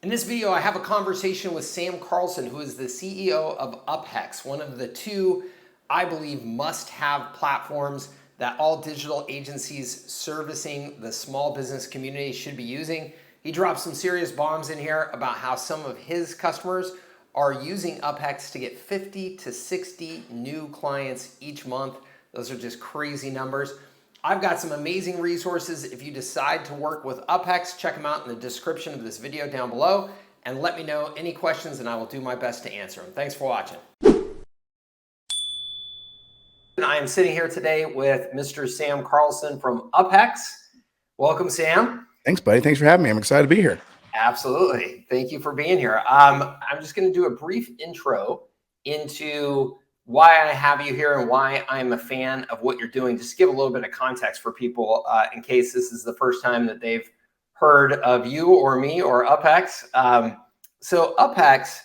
In this video, I have a conversation with Sam Carlson, who is the CEO of UpHex, one of the two, I believe, must-have platforms that all digital agencies servicing the small business community should be using. He dropped some serious bombs in here about how some of his customers are using UpHex to get 50 to 60 new clients each month. Those are just crazy numbers. I've got some amazing resources. If you decide to work with UpHex, check them out in the description of this video down below and let me know any questions and I will do my best to answer them. Thanks for watching. I am sitting here today with Mr. Sam Carlson from UpHex. Welcome, Sam. Thanks, buddy. Thanks for having me. I'm excited to be here. Absolutely. Thank you for being here. I'm just going to do a brief intro into why I have you here and why I'm a fan of what you're doing. Just to give a little bit of context for people in case this is the first time that they've heard of you or me or UpHex. So UpHex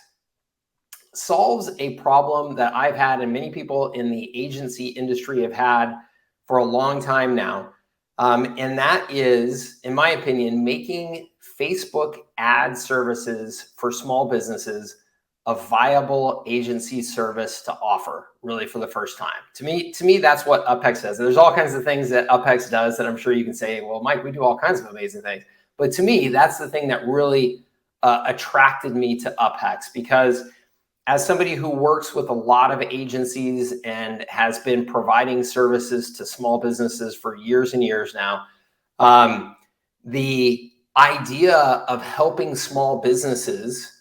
solves a problem that I've had and many people in the agency industry have had for a long time now. And that is, in my opinion, making Facebook ad services for small businesses a viable agency service to offer, really, for the first time. To me, that's what UpHex does. There's all kinds of things that UpHex does that I'm sure you can say, well, Mike, we do all kinds of amazing things. But to me, that's the thing that really attracted me to UpHex, because as somebody who works with a lot of agencies and has been providing services to small businesses for years and years now, the idea of helping small businesses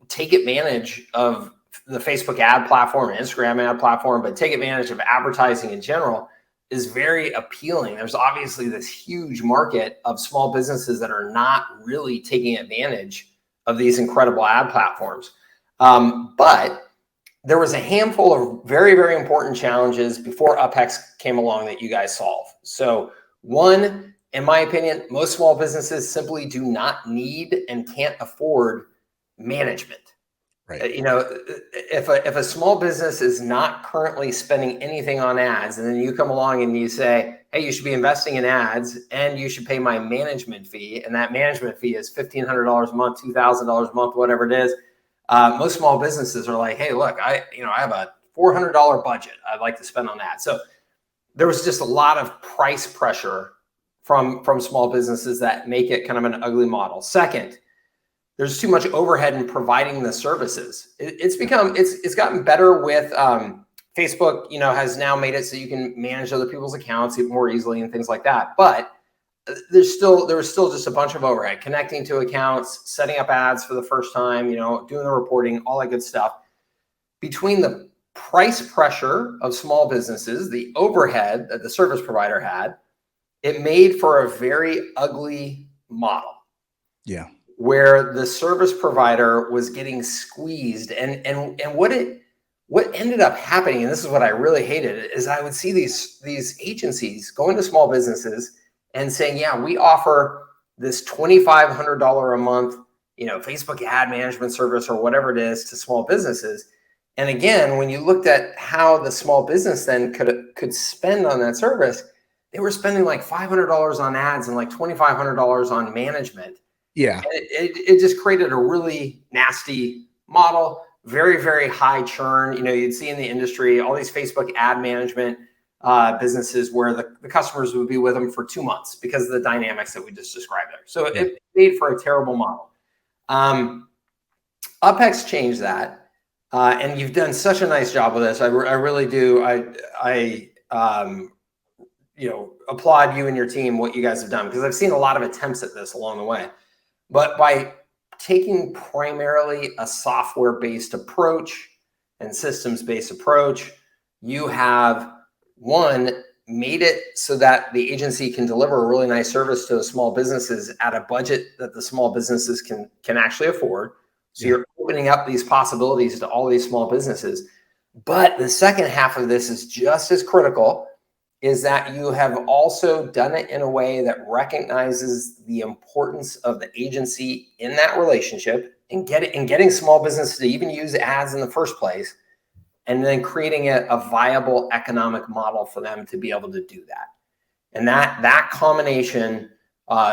take advantage of the Facebook ad platform, Instagram ad platform, but take advantage of advertising in general is very appealing. There's obviously this huge market of small businesses that are not really taking advantage of these incredible ad platforms. But there was a handful of very, very important challenges before UpHex came along that you guys solve. So one, in my opinion, most small businesses simply do not need and can't afford management. Right. You know, if a small business is not currently spending anything on ads, and then you come along and you say, hey, you should be investing in ads and you should pay my management fee, and that management fee is $1,500 a month, $2,000 a month, whatever it is. Most small businesses are like, hey, look, I have a $400 budget I'd like to spend on that. So there was just a lot of price pressure from small businesses that make it kind of an ugly model. Second, there's too much overhead in providing the services. It's gotten better with Facebook, has now made it so you can manage other people's accounts more easily and things like that. But there was still just a bunch of overhead, connecting to accounts, setting up ads for the first time, doing the reporting, all that good stuff. Between the price pressure of small businesses, the overhead that the service provider had, it made for a very ugly model. Yeah. Where the service provider was getting squeezed, and what ended up happening, and this is what I really hated, is I would see these agencies going to small businesses and saying, yeah, we offer this $2,500 a month, Facebook ad management service or whatever it is to small businesses. And again, when you looked at how the small business then could spend on that service, they were spending like $500 on ads and like $2,500 on management. Yeah. It just created a really nasty model, very, very high churn. You'd see in the industry, all these Facebook ad management businesses where the customers would be with them for 2 months because of the dynamics that we just described there. So it made for a terrible model. UpHex changed that. And you've done such a nice job with this. I really do. I applaud you and your team, what you guys have done, because I've seen a lot of attempts at this along the way. But by taking primarily a software-based approach and systems-based approach, you have, one, made it so that the agency can deliver a really nice service to the small businesses at a budget that the small businesses can actually afford. So you're opening up these possibilities to all these small businesses. But the second half of this is just as critical, is that you have also done it in a way that recognizes the importance of the agency in that relationship and getting small businesses to even use ads in the first place, and then creating a viable economic model for them to be able to do that. And that combination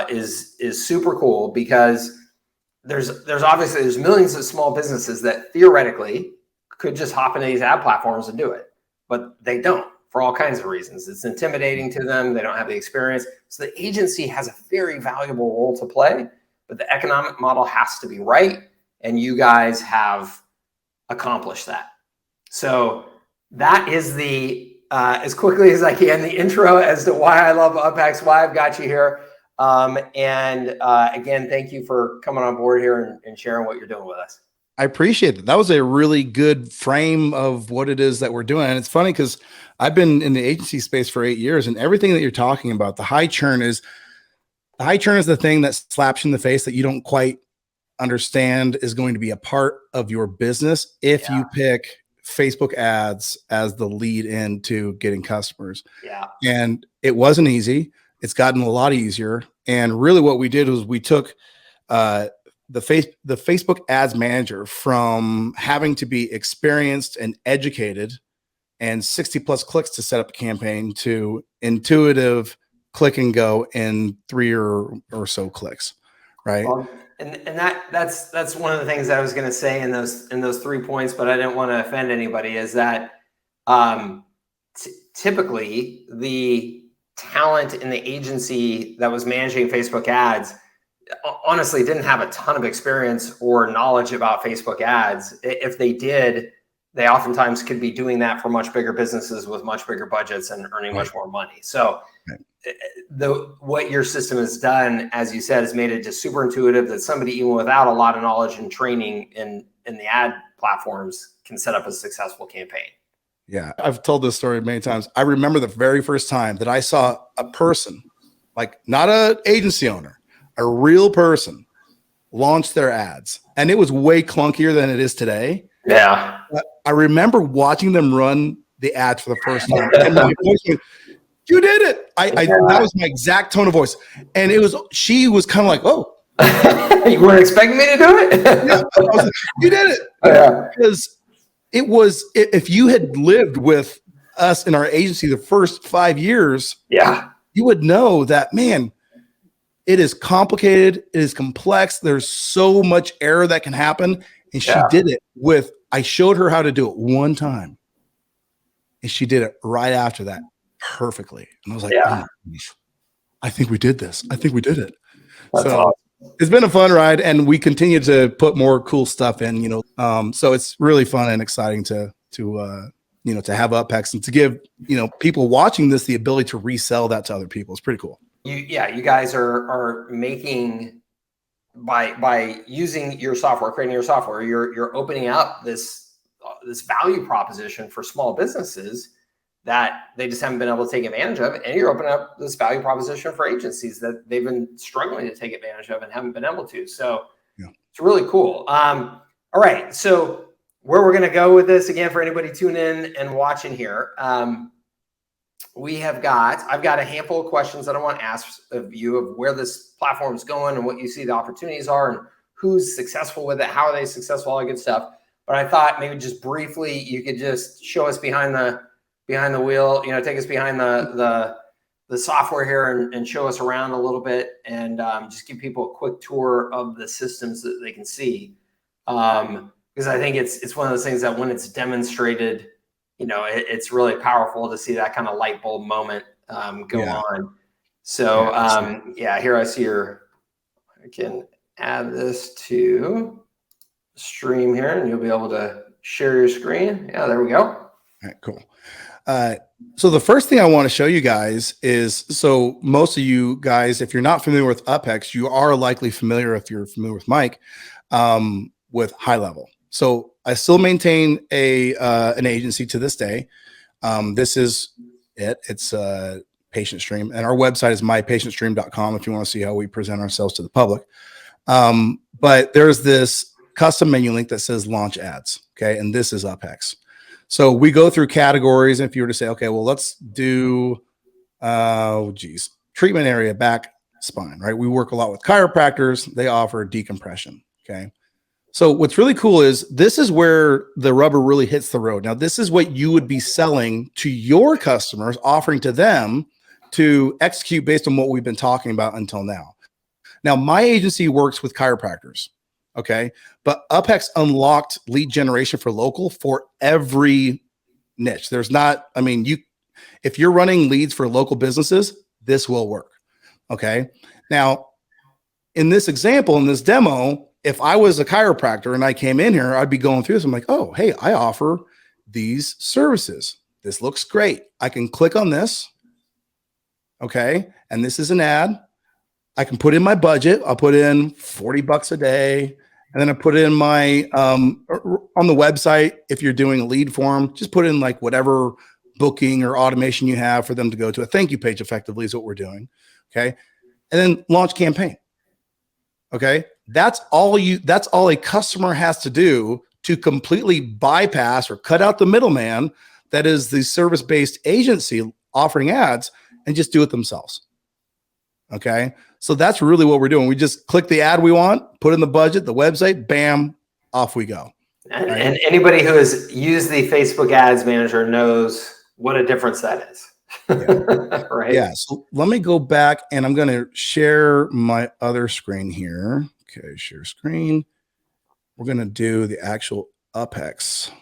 is super cool, because there's obviously there's millions of small businesses that theoretically could just hop into these ad platforms and do it, but they don't for all kinds of reasons. It's intimidating to them. They don't have the experience. So the agency has a very valuable role to play, but the economic model has to be right. And you guys have accomplished that. So that is the, as quickly as I can, the intro as to why I love UpHex, why I've got you here. Again, thank you for coming on board here and sharing what you're doing with us. I appreciate that. That was a really good frame of what it is that we're doing. And it's funny because I've been in the agency space for 8 years, and everything that you're talking about, the high churn is the thing that slaps you in the face that you don't quite understand is going to be a part of your business if you pick Facebook ads as the lead into getting customers. Yeah. And it wasn't easy. It's gotten a lot easier. And really what we did was we took the Facebook ads manager from having to be experienced and educated and 60 plus clicks to set up a campaign to intuitive click and go in 3 or so clicks. Right. Well, and that's one of the things I was going to say in those 3 points, but I didn't want to offend anybody, is that typically the talent in the agency that was managing Facebook ads honestly didn't have a ton of experience or knowledge about Facebook ads. If they did, they oftentimes could be doing that for much bigger businesses with much bigger budgets and earning much more money. So what your system has done, as you said, has made it just super intuitive that somebody even without a lot of knowledge and training in the ad platforms can set up a successful campaign. Yeah, I've told this story many times. I remember the very first time that I saw a person, like not an agency owner, a real person, launch their ads. And it was way clunkier than it is today. Yeah. But I remember watching them run the ads for the first time. And my voice went, "You did it." That was my exact tone of voice. And she was kind of like, "Oh." You weren't expecting me to do it? Yeah, I was like, "You did it." Yeah. Because it was, if you had lived with us in our agency the first 5 years, you would know that, man, it is complicated. It is complex. There's so much error that can happen. And she did it I showed her how to do it one time. And she did it right after that perfectly. And I was like, oh my gosh, I think we did this. I think we did it. That's awesome. It's been a fun ride, and we continue to put more cool stuff in, so it's really fun and exciting to have UpHex and to give, people watching this the ability to resell that to other people. It's pretty cool. You guys are making, by using your software, creating your software, you're opening up this value proposition for small businesses that they just haven't been able to take advantage of. And you're opening up this value proposition for agencies that they've been struggling to take advantage of and haven't been able to. So it's really cool. All right. So where we're going to go with this, again, for anybody tuning in and watching here, I've got a handful of questions that I want to ask of you of where this platform is going and what you see the opportunities are and who's successful with it, how are they successful, all that good stuff. But I thought maybe just briefly, you could just show us behind the wheel, take us behind the software here and show us around a little bit and just give people a quick tour of the systems that they can see. Because I think it's one of those things that when it's demonstrated, it's really powerful to see that kind of light bulb moment go on. So here I see I can add this to stream here and you'll be able to share your screen. Yeah, there we go. All right, cool. So the first thing I want to show you guys is, so most of you guys, if you're not familiar with UpHex, you are likely familiar, if you're familiar with Mike, with High Level. So I still maintain an agency to this day. This is it. It's Patient Stream, and our website is mypatientstream.com if you want to see how we present ourselves to the public. But there's this custom menu link that says launch ads. Okay. And this is UpHex. So we go through categories. If you were to say, okay, well, let's do, treatment area, back, spine, right? We work a lot with chiropractors. They offer decompression. Okay. So what's really cool is this is where the rubber really hits the road. Now, this is what you would be selling to your customers, offering to them to execute based on what we've been talking about until now. Now, my agency works with chiropractors. Okay. But UpHex unlocked lead generation for local for every niche. There's not, I mean, if you're running leads for local businesses, this will work. Okay. Now, in this example, in this demo, if I was a chiropractor and I came in here, I'd be going through this. I'm like, oh, hey, I offer these services. This looks great. I can click on this. Okay. And this is an ad. I can put in my budget. I'll put in $40 a day. And then I put in my, on the website, if you're doing a lead form, just put in like whatever booking or automation you have for them to go to a thank you page effectively is what we're doing. Okay. And then launch campaign. Okay. That's all a customer has to do to completely bypass or cut out the middleman that is the service-based agency offering ads and just do it themselves. Okay. So that's really what we're doing. We just click the ad we want, put in the budget, the website, bam, off we go. Right? And anybody who has used the Facebook Ads Manager knows what a difference that is. Yeah. Right. Yeah. So let me go back and I'm going to share my other screen here. Okay. Share screen. We're going to do the actual UpHex.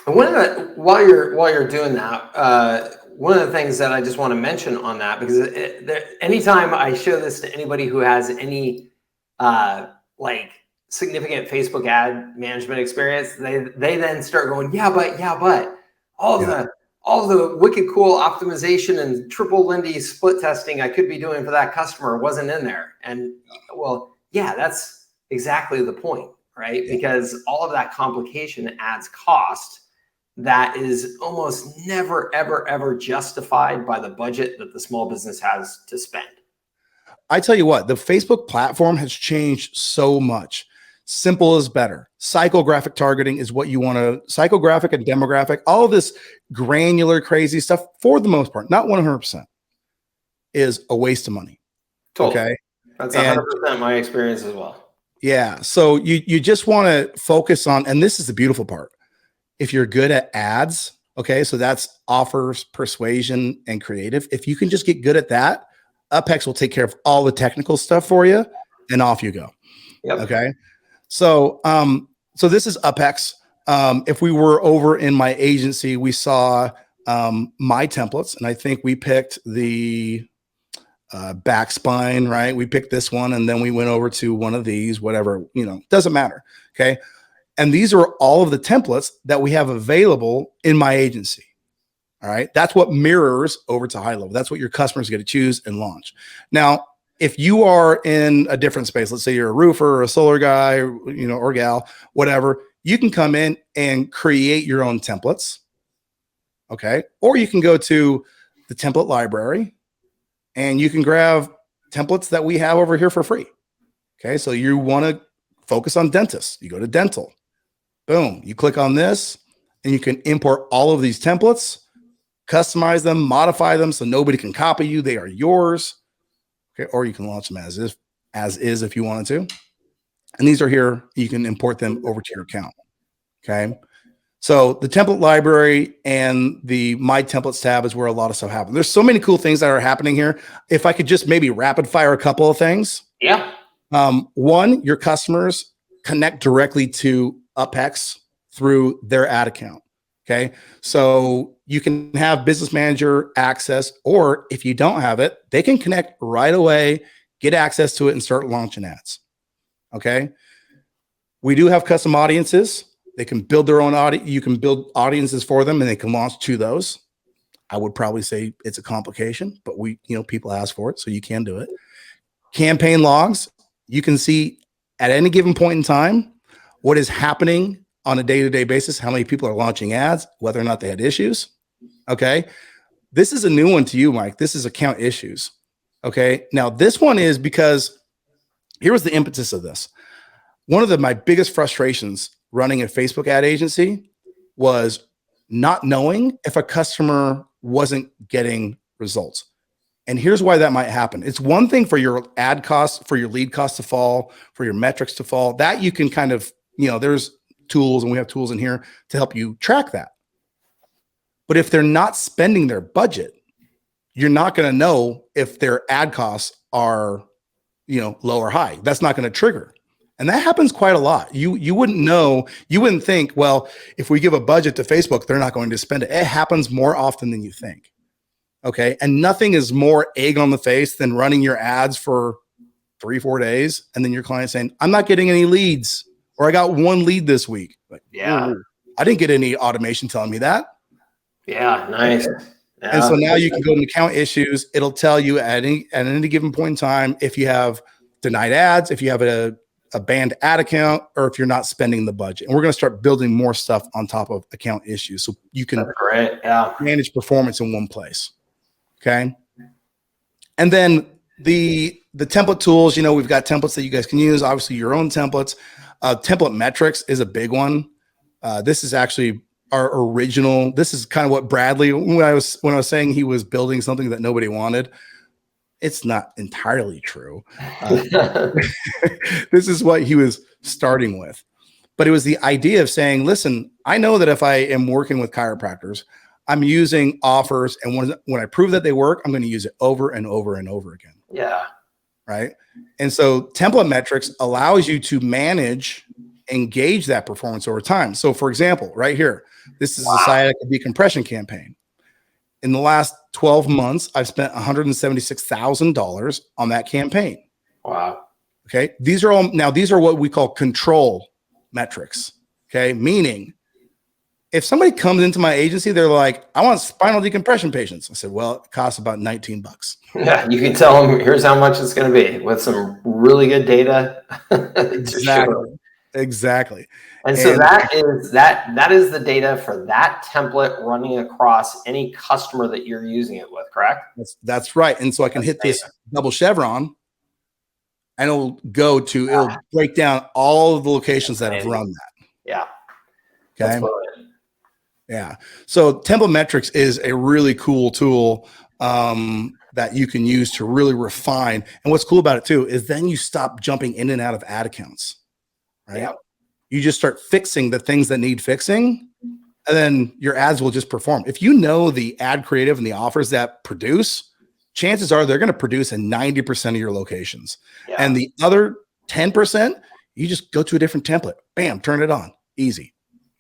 And while you're doing that, one of the things that I just want to mention on that, because anytime I show this to anybody who has any like significant Facebook ad management experience, they then start going, yeah, but all the wicked cool optimization and triple Lindy split testing I could be doing for that customer wasn't in there. And well, yeah, that's exactly the point, right? Yeah. Because all of that complication adds cost that is almost never, ever, ever justified by the budget that the small business has to spend. I tell you what, the Facebook platform has changed so much. Simple is better. Psychographic targeting is what you want to, psychographic and demographic, all of this granular, crazy stuff, for the most part, not 100%, is a waste of money. Totally. Okay. That's 100% my experience as well. Yeah. So you just want to focus on, and this is the beautiful part. If you're good at ads, okay, so that's offers, persuasion, and creative. If you can just get good at that, UpHex will take care of all the technical stuff for you, and off you go. Yep. Okay. So, so this is UpHex. If we were over in my agency, we saw my templates, and I think we picked the back spine, right? We picked this one, and then we went over to one of these, whatever, doesn't matter. Okay. And these are all of the templates that we have available in my agency. All right. That's what mirrors over to high level. That's what your customers get to choose and launch. Now, if you are in a different space, let's say you're a roofer or a solar guy, or gal, whatever, you can come in and create your own templates. Okay. Or you can go to the template library and you can grab templates that we have over here for free. Okay. So you want to focus on dentists, you go to dental. Boom. You click on this and you can import all of these templates, customize them, modify them so nobody can copy you. They are yours. Okay. Or you can launch them as is if you wanted to. And these are here. You can import them over to your account. Okay. So the template library and the My Templates tab is where a lot of stuff happens. There's so many cool things that are happening here. If I could just maybe rapid fire a couple of things. Yeah. One, your customers connect directly to UpHex through their ad account. Okay. So you can have business manager access, or if you don't have it, they can connect right away, get access to it, and start launching ads. Okay. We do have custom audiences. They can build their own audience. You can build audiences for them and they can launch to those. I would probably say it's a complication, but people ask for it, so you can do it. Campaign logs. You can see at any given point in time what is happening on a day-to-day basis, how many people are launching ads, whether or not they had issues. Okay. This is a new one to you, Mike. This is account issues. Okay. Now this one is because here was the impetus of this. One of my biggest frustrations running a Facebook ad agency was not knowing if a customer wasn't getting results. And here's why that might happen. It's one thing for your ad costs, for your lead costs to fall, for your metrics to fall, that you can kind of, there's tools, and we have tools in here to help you track that. But if they're not spending their budget, you're not going to know if their ad costs are, low or high. That's not going to trigger. And that happens quite a lot. You wouldn't know, you wouldn't think, well, if we give a budget to Facebook, they're not going to spend it. It happens more often than you think. Okay. And nothing is more egg on the face than running your ads for 3-4 days. And then your client saying, I'm not getting any leads, or I got one lead this week. Like, yeah, I didn't get any automation telling me that. Yeah, nice. Okay. Yeah. And so now you can go to account issues. It'll tell you at any given point in time if you have denied ads, if you have a banned ad account, or if you're not spending the budget. And we're going to start building more stuff on top of account issues so you can manage performance in one place. Okay. And then the template tools, we've got templates that you guys can use, obviously your own templates. Template metrics is a big one. This is actually our original. This is kind of what Bradley, when I was saying he was building something that nobody wanted, it's not entirely true. This is what he was starting with, but it was the idea of saying, listen, I know that if I am working with chiropractors, I'm using offers, and when I prove that they work, I'm going to use it over and over and over again. Yeah. Right. And so template metrics allows you to manage, engage that performance over time. So for example, right here, this is a sciatic decompression campaign. In the last 12 months, I've spent $176,000 on that campaign. Wow. Okay. These are what we call control metrics. Okay. Meaning, if somebody comes into my agency, they're like, I want spinal decompression patients. I said, well, it costs about $19. Yeah, you can tell them, here's how much it's going to be with some really good data. Exactly. And so that is the data for that template running across any customer that you're using it with, correct? That's right. And so I can hit this double chevron, and it'll break down all of the locations that have run that. Yeah. Okay. Yeah. So template metrics is a really cool tool that you can use to really refine. And what's cool about it too is then you stop jumping in and out of ad accounts, right? Yeah. You just start fixing the things that need fixing, and then your ads will just perform. If you know the ad creative and the offers that produce, chances are they're going to produce in 90% of your locations. Yeah. And the other 10%, you just go to a different template. Bam, turn it on. Easy.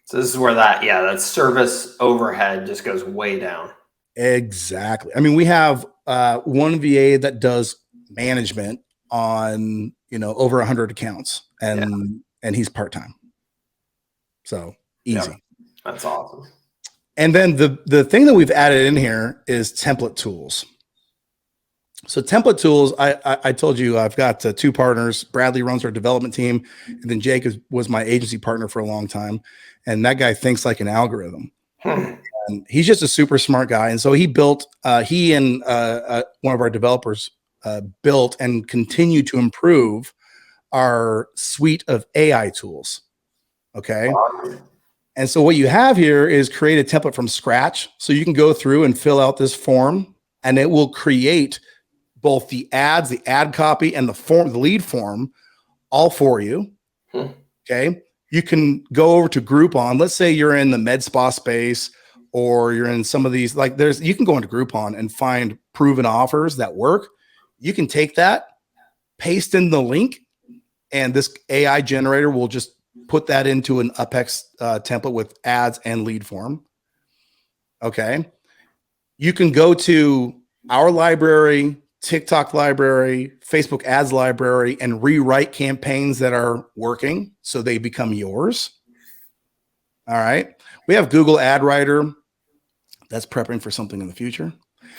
So this is where that service overhead just goes way down. Exactly. I mean, we have one VA that does management on, over 100 accounts, and he's part-time. So easy. Yep. That's awesome. And then the thing that we've added in here is template tools. So template tools, I told you I've got 2 partners. Bradley runs our development team, and then Jake was my agency partner for a long time. And that guy thinks like an algorithm. And he's just a super smart guy. And so he built, he and one of our developers built and continue to improve our suite of AI tools. Okay. And so what you have here is create a template from scratch. So you can go through and fill out this form, and it will create both the ads, the ad copy, and the lead form all for you. Okay. You can go over to Groupon. Let's say you're in the med spa space, or you're in some of these, you can go into Groupon and find proven offers that work. You can take that, paste in the link, and this AI generator will just put that into an UpHex template with ads and lead form. Okay. You can go to our library, TikTok library, Facebook ads library, and rewrite campaigns that are working so they become yours. All right. We have Google Ad Writer. That's prepping for something in the future.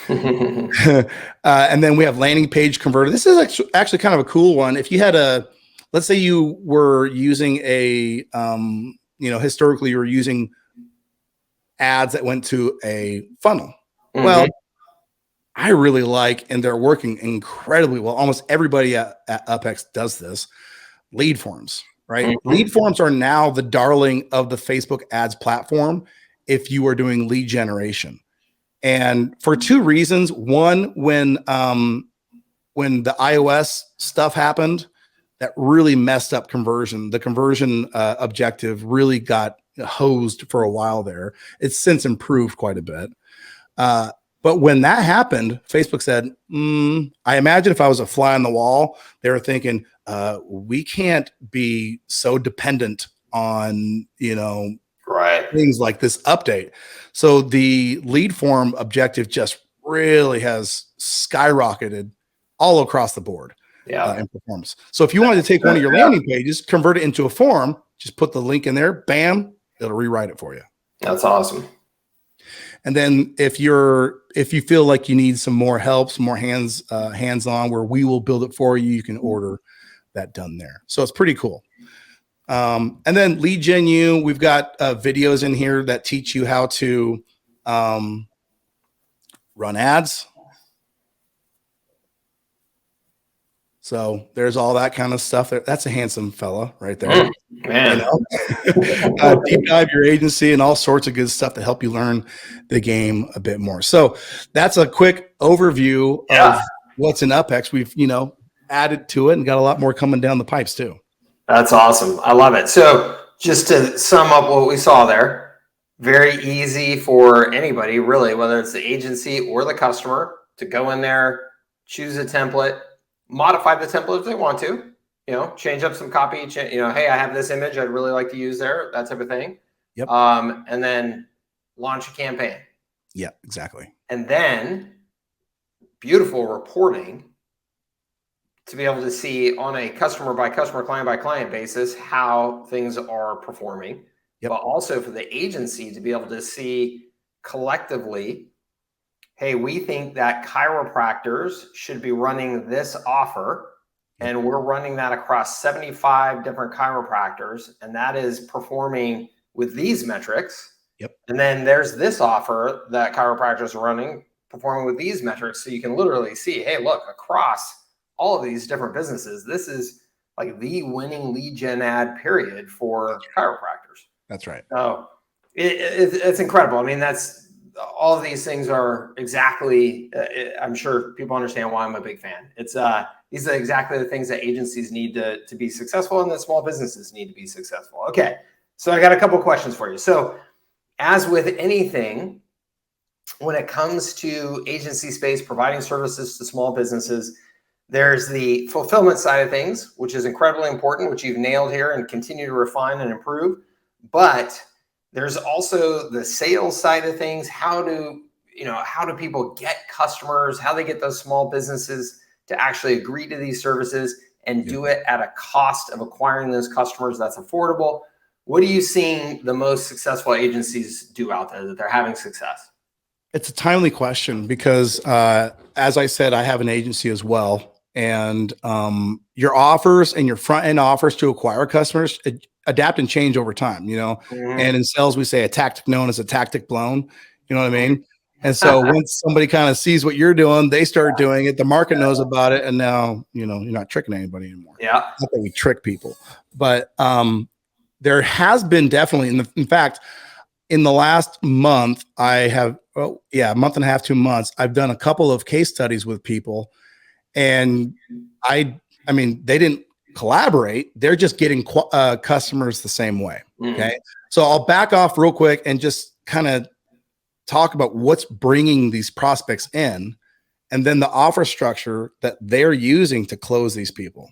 And then we have landing page converter. This is actually kind of a cool one. If you had let's say you were using historically you were using ads that went to a funnel. Mm-hmm. Well, I really like, and they're working incredibly well. Almost everybody at UpHex does this. Lead forms, right? Mm-hmm. Lead forms are now the darling of the Facebook ads platform if you are doing lead generation. And for 2 reasons. One, when the iOS stuff happened, that really messed up conversion. The conversion objective really got hosed for a while there. It's since improved quite a bit. But when that happened, Facebook said, I imagine if I was a fly on the wall, they were thinking, we can't be so dependent on, Right. things like this update. So the lead form objective just really has skyrocketed all across the board in performance. So if you wanted to take one of your landing pages, convert it into a form, just put the link in there, bam, it'll rewrite it for you. That's awesome. And then if you feel like you need some more help, some more hands-on where we will build it for you, you can order that done there. So it's pretty cool. And then Lead Gen U, we've got videos in here that teach you how to run ads. So there's all that kind of stuff. That's a handsome fella right there. Man. Deep dive your agency and all sorts of good stuff to help you learn the game a bit more. So that's a quick overview of what's in UpHex. We've, added to it and got a lot more coming down the pipes too. That's awesome. I love it. So just to sum up what we saw there, very easy for anybody really, whether it's the agency or the customer, to go in there, choose a template, modify the template if they want to, change up some copy, hey, I have this image I'd really like to use there, that type of thing. Yep. And then launch a campaign. Yeah, exactly. And then beautiful reporting to be able to see on a customer by customer, client by client basis how things are performing, but also for the agency to be able to see collectively, hey, we think that chiropractors should be running this offer, and we're running that across 75 different chiropractors, and that is performing with these metrics. Yep. And then there's this offer that chiropractors are running, performing with these metrics. So you can literally see, hey, look, across all of these different businesses, this is like the winning lead gen ad period for chiropractors. That's right. So it's incredible. I mean, that's all of these things are exactly, I'm sure people understand why I'm a big fan. It's these are exactly the things that agencies need to be successful and that small businesses need to be successful. Okay. So I got a couple of questions for you. So as with anything, when it comes to agency space, providing services to small businesses, there's the fulfillment side of things, which is incredibly important, which you've nailed here and continue to refine and improve. But there's also the sales side of things. How do people get customers? How they get those small businesses to actually agree to these services and do it at a cost of acquiring those customers that's affordable? What are you seeing the most successful agencies do out there that they're having success? It's a timely question because, as I said, I have an agency as well. And your offers and your front end offers to acquire customers adapt and change over time, and in sales, we say a tactic known as a tactic blown, you know what I mean? And so once somebody kind of sees what you're doing, they start doing it, the market knows about it. And now, you're not tricking anybody anymore. Yeah. Not that we trick people, but there has been definitely, in fact, in the last month, a month and a half, 2 months, I've done a couple of case studies with people. And I mean, they didn't collaborate. They're just getting customers the same way. Okay. So I'll back off real quick and just kind of talk about what's bringing these prospects in and then the offer structure that they're using to close these people.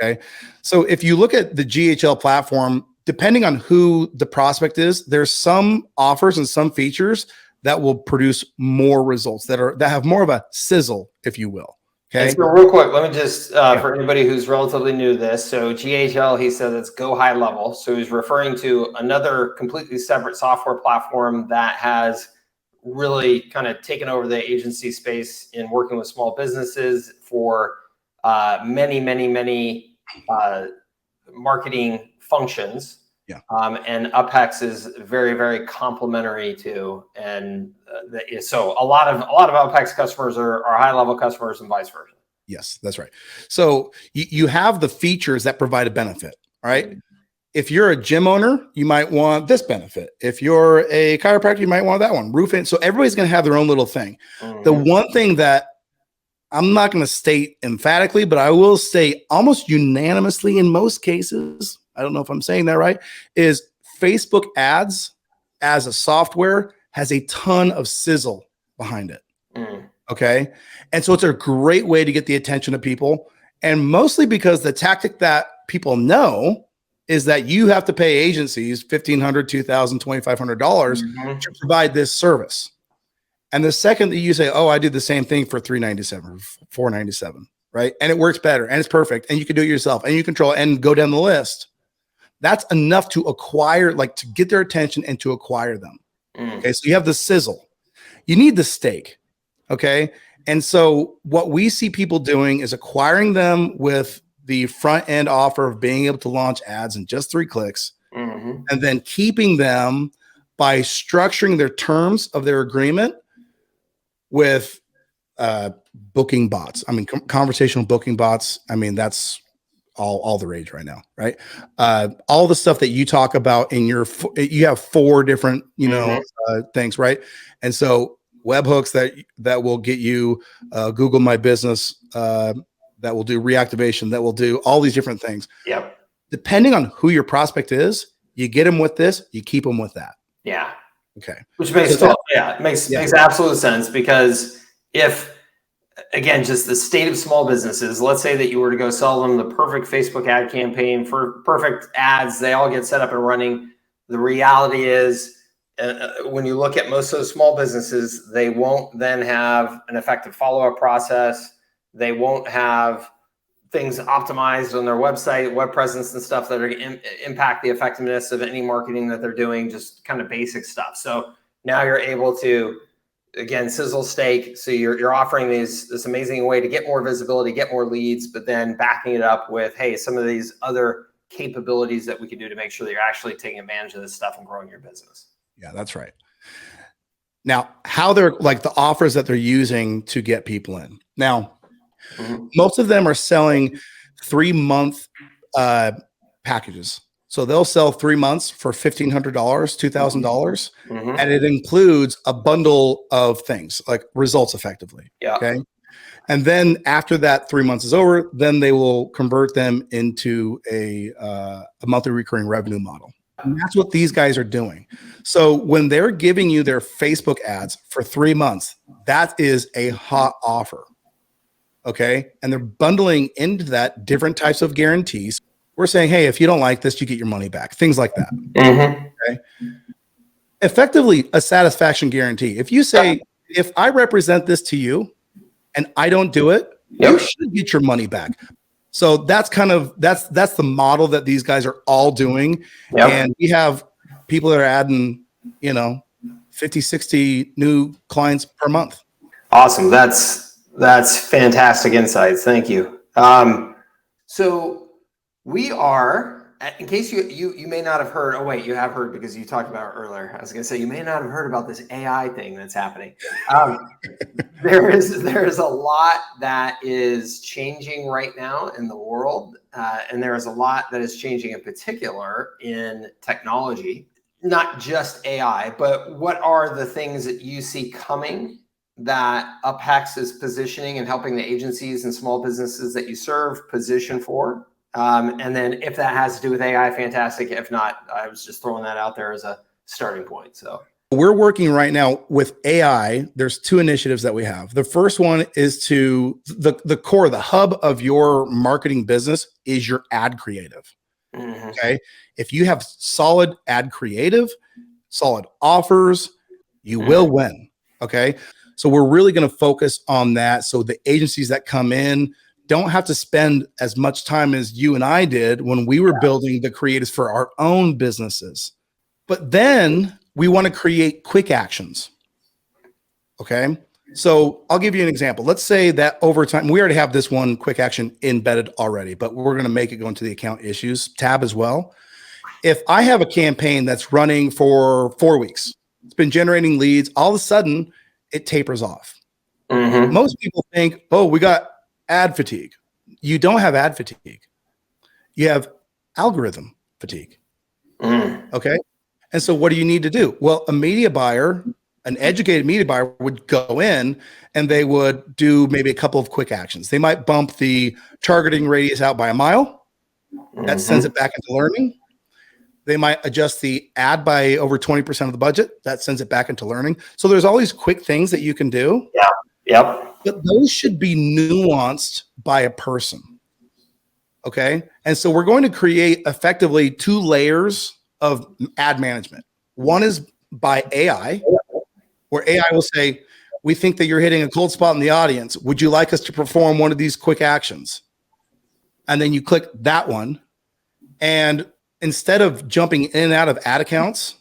Okay. So if you look at the GHL platform, depending on who the prospect is, there's some offers and some features that will produce more results that have more of a sizzle, if you will. Okay. So real quick, let me just, for anybody who's relatively new to this. So GHL, he said it's go high level. So he's referring to another completely separate software platform that has really kind of taken over the agency space in working with small businesses for many marketing functions. Yeah. And UpHex is very, very complementary to, and so a lot of UpHex customers are high level customers and vice versa. Yes, that's right. So you have the features that provide a benefit. All right. If you're a gym owner, you might want this benefit. If you're a chiropractor, you might want that one. Roofing. So everybody's going to have their own little thing. The one thing that I'm not going to state emphatically, but I will state almost unanimously in most cases, I don't know if I'm saying that right, is Facebook ads as a software has a ton of sizzle behind it. Okay. And so it's a great way to get the attention of people. And mostly because the tactic that people know is that you have to pay agencies $1,500, $2,000, $2,500 to provide this service. And the second that you say, oh, I did the same thing for $397, $497, right? And it works better and it's perfect. And you can do it yourself and you control it and go down the list. That's enough to acquire, like to get their attention and to acquire them. Okay. So you have the sizzle, you need the steak. Okay. And so what we see people doing is acquiring them with the front end offer of being able to launch ads in just 3 clicks, and then keeping them by structuring their terms of their agreement with booking bots. I mean, conversational booking bots. I mean, that's all the rage right now, right? All the stuff that you talk about in you have 4 different, things, right? And so webhooks that will get you Google My Business, that will do reactivation, that will do all these different things. Yep. Depending on who your prospect is, you get them with this, you keep them with that. Yeah. Okay. Which makes makes absolute sense, because if, again, just the state of small businesses, let's say that you were to go sell them the perfect Facebook ad campaign for perfect ads, they all get set up and running. The reality is, when you look at most of those small businesses, they won't then have an effective follow-up process. They won't have things optimized on their website, web presence and stuff that are going to impact the effectiveness of any marketing that they're doing, just kind of basic stuff. So now you're able to, again, sizzle steak. So you're offering this amazing way to get more visibility, get more leads, but then backing it up with, hey, some of these other capabilities that we can do to make sure that you're actually taking advantage of this stuff and growing your business. Yeah, that's right. Now, how they're like the offers that they're using to get people in. Now, most of them are selling 3-month packages. So they'll sell 3 months for $1,500, $2,000, and it includes a bundle of things like results effectively. Yeah. Okay. And then after that 3 months is over, then they will convert them into a monthly recurring revenue model. And that's what these guys are doing. So when they're giving you their Facebook ads for 3 months, that is a hot offer. Okay. And they're bundling into that different types of guarantees. We're saying, hey, if you don't like this, you get your money back. Things like that. Okay. Effectively, a satisfaction guarantee. If you say, if I represent this to you and I don't do it, you should get your money back. So that's that's the model that these guys are all doing. And we have people that are adding, 50, 60 new clients per month. Awesome. That's fantastic insights. Thank you. So we are, in case you may not have heard, oh wait, you have heard because you talked about it earlier. I was going to say, you may not have heard about this AI thing that's happening. There is a lot that is changing right now in the world. And there is a lot that is changing in particular in technology, not just AI, but what are the things that you see coming that UpHex is positioning and helping the agencies and small businesses that you serve position for? And then if that has to do with AI, fantastic. If not, I was just throwing that out there as a starting point. So we're working right now with AI. There's 2 initiatives that we have. The first one is to the core, the hub of your marketing business is your ad creative. Okay. If you have solid ad creative, solid offers, you will win. Okay. So we're really going to focus on that. So the agencies that come in don't have to spend as much time as you and I did when we were building the creatives for our own businesses. But then we want to create quick actions. Okay. So I'll give you an example. Let's say that over time, we already have this one quick action embedded already, but we're going to make it go into the account issues tab as well. If I have a campaign that's running for 4 weeks, it's been generating leads, all of a sudden it tapers off. Most people think, oh, we got ad fatigue. You don't have ad fatigue. You have algorithm fatigue. Okay. And so what do you need to do? Well, a media buyer, an educated media buyer would go in and they would do maybe a couple of quick actions. They might bump the targeting radius out by a mile. That sends it back into learning. They might adjust the ad by over 20% of the budget. That sends it back into learning. So there's all these quick things that you can do. Yeah. Yep. But those should be nuanced by a person. Okay. And so we're going to create effectively 2 layers of ad management. One is by AI, where AI will say, we think that you're hitting a cold spot in the audience. Would you like us to perform one of these quick actions? And then you click that one. And instead of jumping in and out of ad accounts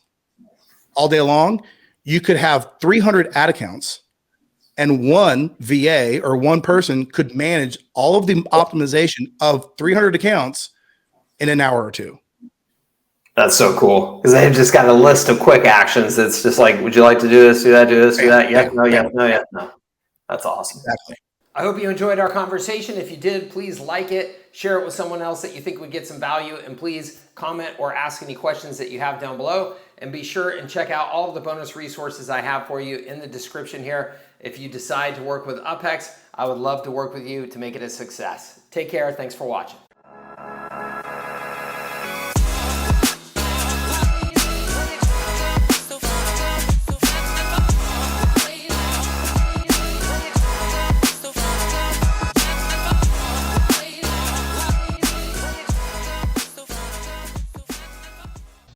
all day long, you could have 300 ad accounts, and one VA or one person could manage all of the optimization of 300 accounts in an hour or 2. That's so cool, because they've just got a list of quick actions. That's just like, would you like to do this, do that, do this, do that? Yes, no, yes, no, yes, no. That's awesome. Exactly. I hope you enjoyed our conversation. If you did, please like it, share it with someone else that you think would get some value, and please comment or ask any questions that you have down below. And be sure and check out all of the bonus resources I have for you in the description here. If you decide to work with UpHex, I would love to work with you to make it a success. Take care. Thanks for watching.